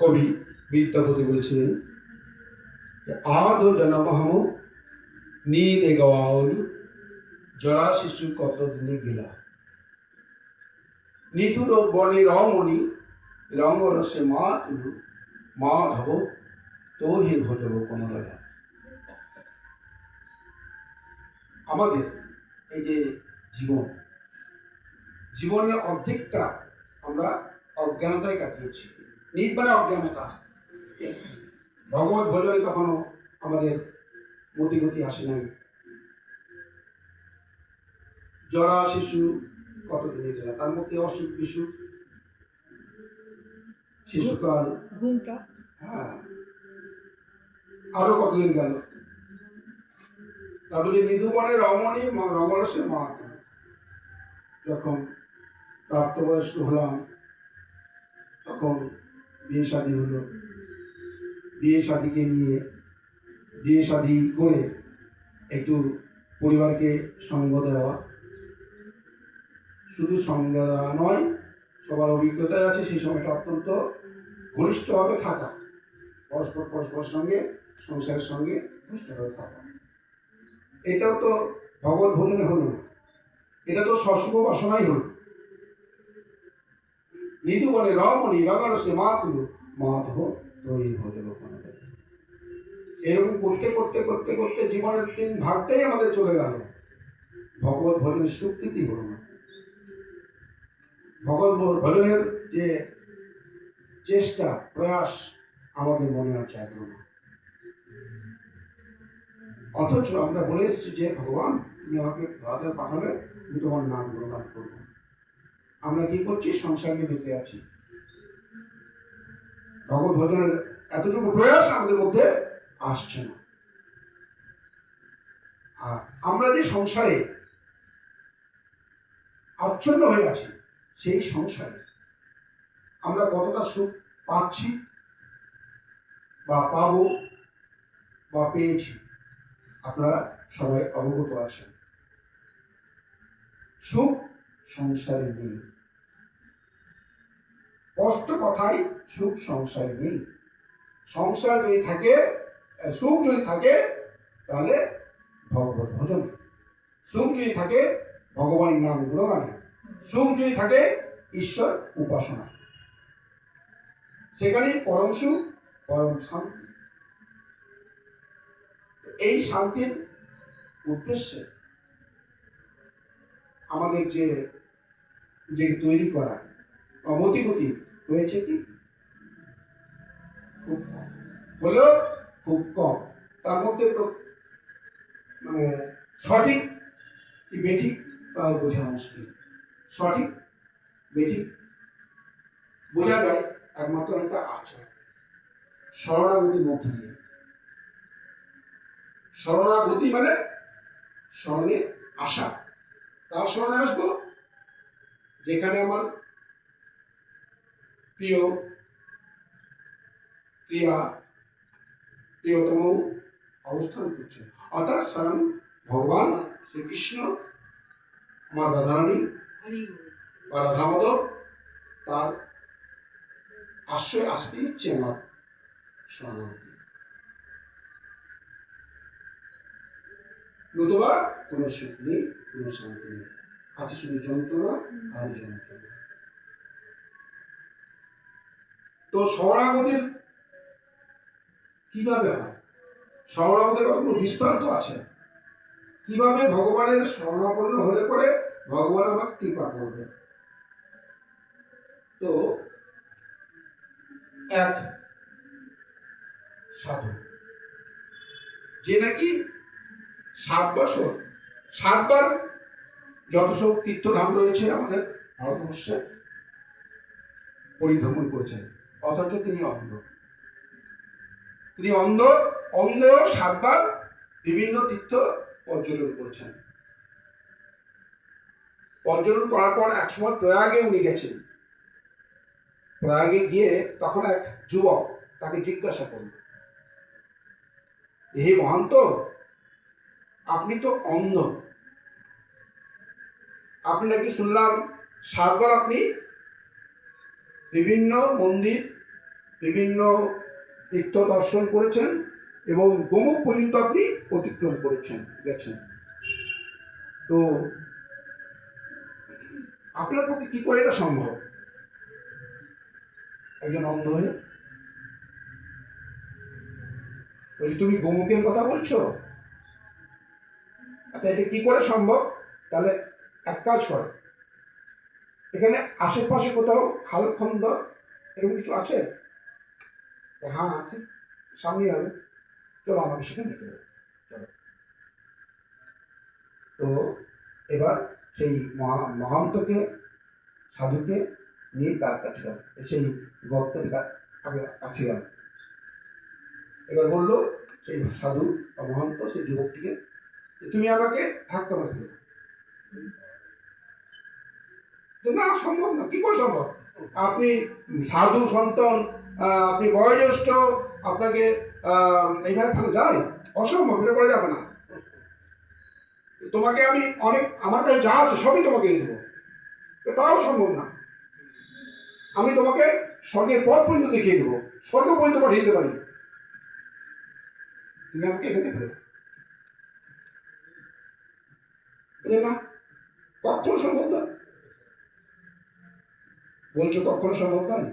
কবি বিদ্যাপতি বলছিলেন, আধো জনমহম নীরে গওয়াউল জরা শিশু কতদিনে গেলা, নিধুর বনে রমণী রঙ্গরসে মা তুলু মাধব তোহে ভজব কমলয়া। আমাদের এই যে জীবনের অর্ধেকটা আমরা অজ্ঞানতায় কাটিয়েছি। নিট মানে অজ্ঞানতা। ভগবত ভজনে কখনো আমাদের মতিগতি আসে নাই। জরা শিশু কতদিনে গেল, তার মধ্যে অসুখ বিসুখ, শিশুকাল, হ্যাঁ, আরো কতদিন গেল। তারপর যে নিধুবনে রমণী রমরসে মা, যখন প্রাপ্তবয়স্ক হলাম তখন বিয়ে শাদী হলো। বিয়ে শাদীকে নিয়ে বিয়ে শাদী করে একটু পরিবারকে সঙ্গ দেওয়া, শুধু সঙ্গ দেওয়া নয়, সবার অভিজ্ঞতায় আছে সেই সময়টা অত্যন্ত ঘনিষ্ঠভাবে থাকা, পরস্পর সঙ্গে সংসারের সঙ্গে ঘনিষ্ঠভাবে থাকা। এটাও তো ভগবত ভজনে হলো না, এটা তো সশুভ বাসনাই হল। নিধুবনে রমণী রগরসে মাতুলু মাধব তোই ভজব কমলয়া। এরকম করতে করতে করতে করতে জীবনের 3 ভাগটাই আমাদের চলে গেল। ভগবত ভজনের স্বীকৃতি হল না। ভগবত ভজনের যে চেষ্টা প্রয়াস আমাদের মনে আর জাগলো না। অথচ আমরা বলে এসেছি যে ভগবান তুমি আমাকে ভারতে পাঠালে আমি তোমার নাম গুণগান করব। আমরা কি করছি? সংসারে মেতে আছি। ভগবত ভজনের এতটুকু প্রয়াস আমাদের মধ্যে আসছে না। আর আমরা যে সংসারে আচ্ছন্ন হয়ে আছি, সেই সংসারে আমরা কতটা সুখ পাচ্ছি বা পাবো বা পেয়েছি, আপনারা সবাই অবগত আছেন। সুখ সংসারে নেই। স্পষ্ট কথাই, সুখ সংসারে নেই। সংসার যদি থাকে, সুখ যদি থাকে তাহলে ভগবত ভজন, সুখ যদি থাকে ভগবানের নাম গুণগানে, সুখ যদি থাকে ঈশ্বর উপাসনা, সেখানেই পরম সুখ, পরম শান্তি। এই শান্তির উদ্দেশ্যে আমাদের যে তৈরি করা মতিগতি হয়েছে কি খুব কম, হলেও খুব কম। তার মধ্যে মানে সঠিক কি বেঠিক তাও বোঝা মুশকিল। সঠিক বেঠিক বোঝা যায় একমাত্র একটা আচার, শরণাগতির মধ্যে দিয়ে। শরণাগতি মানে শরণে আসা। তার শরণে আসবো যেখানে আমার প্রিয় প্রিয়া প্রিয়তম অবস্থান করছে, অর্থাৎ স্বয়ং ভগবান শ্রীকৃষ্ণ, আমার রাধারানী বা রাধা মাধব, তার আশ্রয় আসতে হচ্ছে আমার শরণাগতি। নতুবা কোনো সুখ নেই, কোনো শান্তি নেই, আছে শুধু যন্ত্রণা আর যন্ত্রণা। তো শরণাগতির কিভাবে হয়? শরণাগতির কতগুলো দৃষ্টান্ত আছে। কিভাবে ভগবানের শরণাপন্ন হলে পরে ভগবান আমাকে কৃপা করবে। তো এক সাধু যে নাকি 7 বছর 7 বার যত সব তীর্থধাম রয়েছে আমাদের ভারতবর্ষে পরিভ্রমণ করেছেন, অথচ তিনি অন্ধ। তিনি অন্ধ 7 বার বিভিন্ন তীর্থ পর্যটন করেছেন। পর্যটন করার পর একসময় প্রয়াগে উনি গেছেন। প্রয়াগে গিয়ে তখন এক যুবক তাকে জিজ্ঞাসা করল, হে মহান্ত, আপনি তো অন্ধ, আপনি নাকি শুনলাম 7 বার আপনি বিভিন্ন মন্দির, বিভিন্ন তীর্থ দর্শন করেছেন এবং গোমুখ পর্যন্ত আপনি অতিক্রম করেছেন, গেছেন। তো আপনার পক্ষে কি করে এটা সম্ভব? একজন অন্ধ হয়ে বলছি তুমি গোমুখের কথা বলছো? আচ্ছা, এটা কি করে সম্ভব? তাহলে এক কাজ করো, এখানে আশেপাশে কোথাও খালখন্দ এরকম কিছু আছে? হ্যাঁ আছে, সামনে হবে, চলো আমাকে সেখানে নিতে হবে, চলো। তো এবার সেই মহান্তকে, সাধুকে নিয়ে তার কাছে গেল, সেই ভক্তের আগে কাছে গেল। এবার বললো সেই সাধু বা মহান্ত সেই যুবকটিকে, তুমি আমাকে ধাক্কা মারতে হবে না, সম্ভব না। কি করে সম্ভব? আপনি সাধু সন্তান, আপনি বয়োজ্যেষ্ঠ, আপনাকে এইভাবে ফেলা যায়? অসম্ভব, এটা করা যাবে না। তোমাকে আমি অনেক, আমার কাছে যা আছে সবই তোমাকে দিয়ে দেবো, তাও সম্ভব না। আমি তোমাকে স্বর্গের পথ পর্যন্ত দেখিয়ে দেবো, স্বর্গ পর্যন্ত পাঠিয়ে দিতে পারি, তুমি আমাকে এখানে ফেলে না, কখনো সম্ভব না। বলছো কখনো সম্ভব নয়?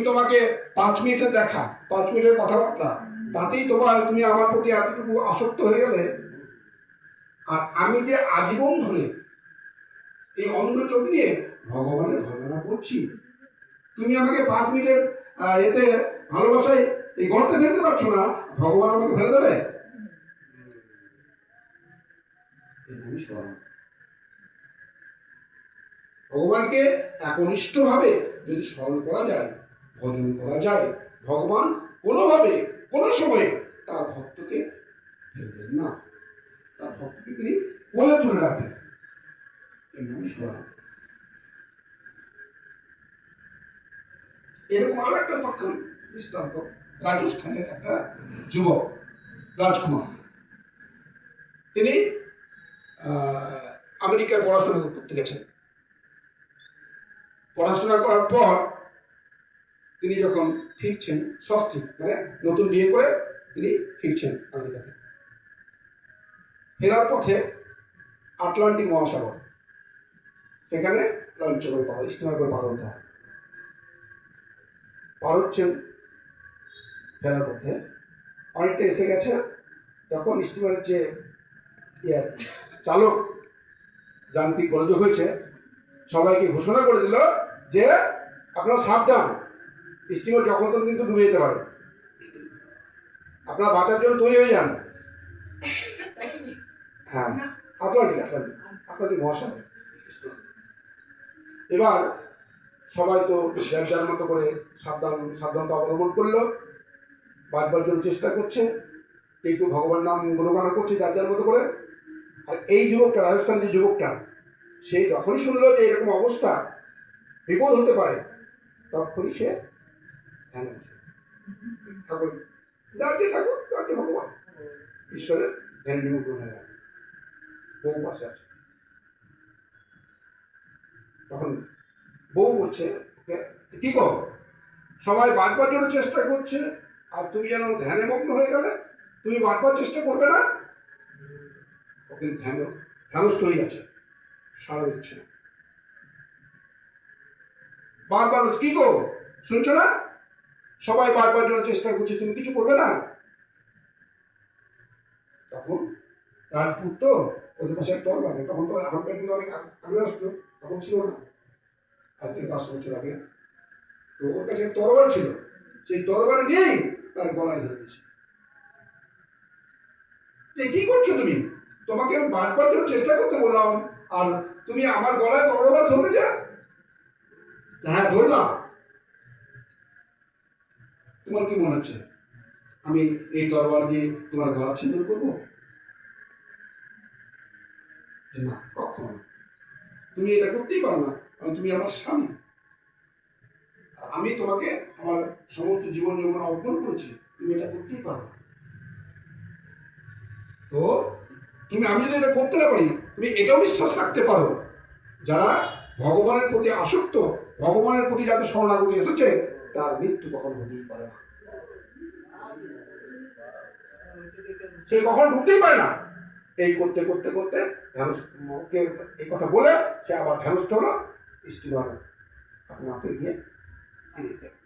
তোমাকে 5 মিনিটের দেখা, 5 মিনিটের কথাবার্তা, তাতেই তুমি আমার প্রতি এতটুকু আসক্ত হয়ে গেলে। আর আমি যে আজীবন ধরে এই অন্ধ চোখ নিয়ে ভগবানের ভজনা করছি, তুমি আমাকে 5 মিনিটের এতে ভালোবাসায় এই গর্তে ফেলতে পারছো না, ভগবান আমাকে ফেলে দেবে? ভগবানকে একনিষ্ঠ ভাবে যদি স্মরণ করা যায়, ভজন করা যায়, ভগবান কোনোভাবে কোনো সময়ে তার ভক্তকে ফেলবেন না, তার ভক্তকে তিনি কোলে তুলে রাখেন। এর নামই স্মরণ। এরকম আরো একটা দৃষ্টান্ত, রাজস্থানের একটা যুবক রাজকুমার, তিনি আমেরিকায় পড়াশোনা করতে গেছেন। পড়াশোনা করার পর তিনি যখন ফিরছেন, ষষ্ঠী মানে নতুন বিয়ে করে তিনি ফিরছেন আমেরিকাতে, ফেরার পথে আটলান্টিক মহাসাগর, সেখানে লঞ্চ করে পাওয়া, স্টিমার করে পার হতে হয়। পার হচ্ছেন, ফেরার পথে অনেকটা এসে গেছে, তখন স্টিমারের যে চালক যান্ত্রিক গোলযোগ হয়েছে, সবাইকে ঘোষণা করে দিল যে আপনারা সাবধান, স্টিমার যখন তখন কিন্তু ডুবে যেতে পারে, আপনারা বাঁচার জন্য তৈরি হয়ে যান। হ্যাঁ, আটলান্টিক মহাসাগর। এবার সবাই তো যার মতো করে সাবধানতা অবলম্বন করলো, বাঁচবার জন্য চেষ্টা করছে, কেউ ভগবান নাম গুণগান করছে যার মতো করে। আর এই যুবকটা, রাজস্থান যে যুবকটা, সে যখনই শুনলো যে এরকম অবস্থা, বিপদ হতে পারে, তখনই সে ধ্যানে বসে ঠাকুর, যাকে ঠাকুর, যাকে ভগবান, ঈশ্বরের ধ্যান নিমগ্ন হয়ে গেল। বউ পাশে আছে, তখন বউ বলছে কি করো, সবাই বাঁচবার জন্য চেষ্টা করছে আর তুমি যেন ধ্যানে মগ্ন হয়ে গেলে, তুমি বাঁচবার চেষ্টা করবে না? কিন্তু ধ্যানস্থ হয়ে আছে, সাড়া দিচ্ছে না, বারবার কি গো শুনছো না, সবাই বাঁচবার জন্য চেষ্টা করছে, তুমি কিছু করবে না? তখন রাজপুত তো, ওদের পাশে একটা তরবারি, তখন তো এখনকার কিন্তু অনেক আগে আসতো, তখন ছিল না, আজ থেকে 500 বছর আগে। তো ওর কাছে তরবারি ছিল, সেই তরবারি নিয়েই তার গলায় ধরে দিয়েছে। কি করছো তুমি? তোমাকে আমি বাঁচবার জন্য চেষ্টা করতে বললাম, আর তুমি আমার গলায় তরবার ধরতে যা? হ্যাঁ ধরলাম। তোমার কি মনে হচ্ছে আমি এই তরবার দিয়ে তোমার গলা ছিন্ন করবো? না, কখনো না, তুমি এটা করতেই পারো না, কারণ তুমি আমার স্বামী, আমি তোমাকে আমার সমস্ত জীবন যৌবন অর্পণ করেছি, তুমি এটা করতেই পারো না। তো আমি যদি এটা করতে না পারি, তুমি এটাও বিশ্বাস রাখতে পারো, যারা ভগবানের প্রতি আসক্ত, ভগবানের প্রতি যাদের শরণাগতি এসেছে, তার মৃত্যু কখনো হতেই পারে না। সে কখনো ঢুকতেই পারে না। এই করতে করতে করতে ধ্যানস্থকে এই কথা বলে সে আবার ধ্যানস্থ হলো, স্টিমার আপনাকে গিয়ে ফিরে